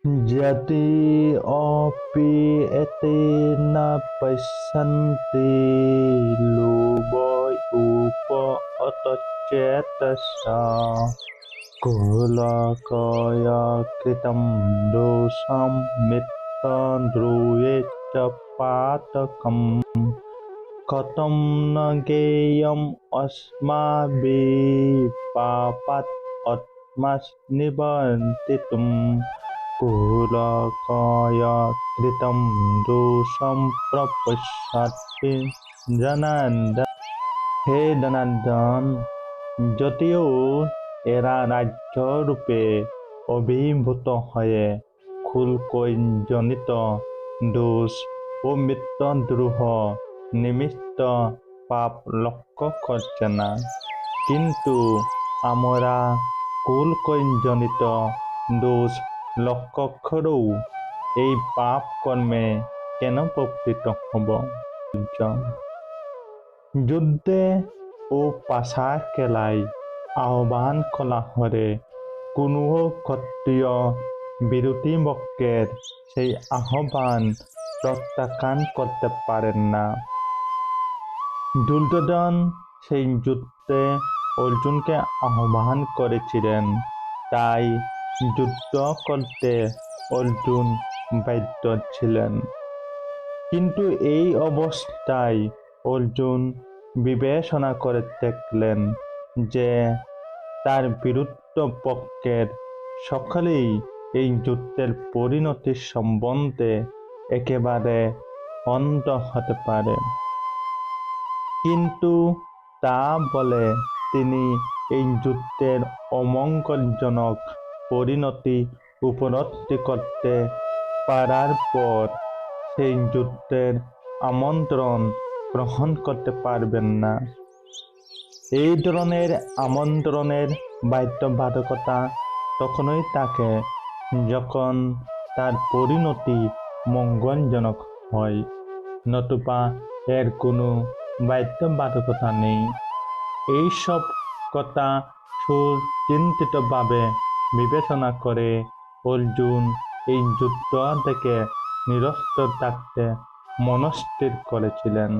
यदि अपि एतेन पश्यन्ति लोभोप अतचेतसा कुहलकया कृतं दोषं मित्रद्रोहे च पातकम् कथं न ज्ञेयम् अस्माभिः पापात् आत्मनिवर्तितुम् कुहलकया कृतं दोषं प्रपश्यति जनार्दन। হে জনার্দন, যদিও এরা রাজ্যরূপে অভিভূত হয়ে ক্ষুলকজনিত দোষ ও মিত্রদ্রোহ নিমিত্ত পাপ লক্ষ্য করছে না, কিন্তু আমরা কুলকজনিত দোষ লক্ষ্য করেও এই পাপ কর্মে কেন প্রবৃত্ত হব? যুদ্ধে ও পাশা খেলায় আহ্বান করা হলে কোনো ক্ষত্রিয় বিরোধীপক্ষের সেই আহ্বান প্রত্যাখ্যান করতে পারেন না। দুর্যোধন সেই যুদ্ধে অর্জুনকে আহ্বান করেছিলেন, তাই যুদ্ধ করতে অর্জুন বাধ্য ছিলেন। কিন্তু এই অবস্থায় অর্জুন বিবেচনা করে দেখলেন যে তার বিরুদ্ধ পক্ষের সকলেই এই যুদ্ধের পরিণতির সম্বন্ধে একেবারে অন্ধ হতে পারে, কিন্তু তা বলে তিনি এই যুদ্ধের অমঙ্গলজনক পরিণতি উপলব্ধি করতে পারার পর সেই যুদ্ধের আমন্ত্রণ গ্রহণ করতে পারবেন না। এই ধরনের আমন্ত্রণের বাধ্যবাধকতা তখনই থাকে যখন তার পরিণতি মঙ্গলজনক হয়, নতুবা এর কোনো বাধ্যবাধকতা নেই। এইসব কথা সুচিন্তিতভাবে বিবেচনা করে অর্জুন এই যুদ্ধ থেকে নিরস্ত থাকতে মনস্থির করেছিলেন।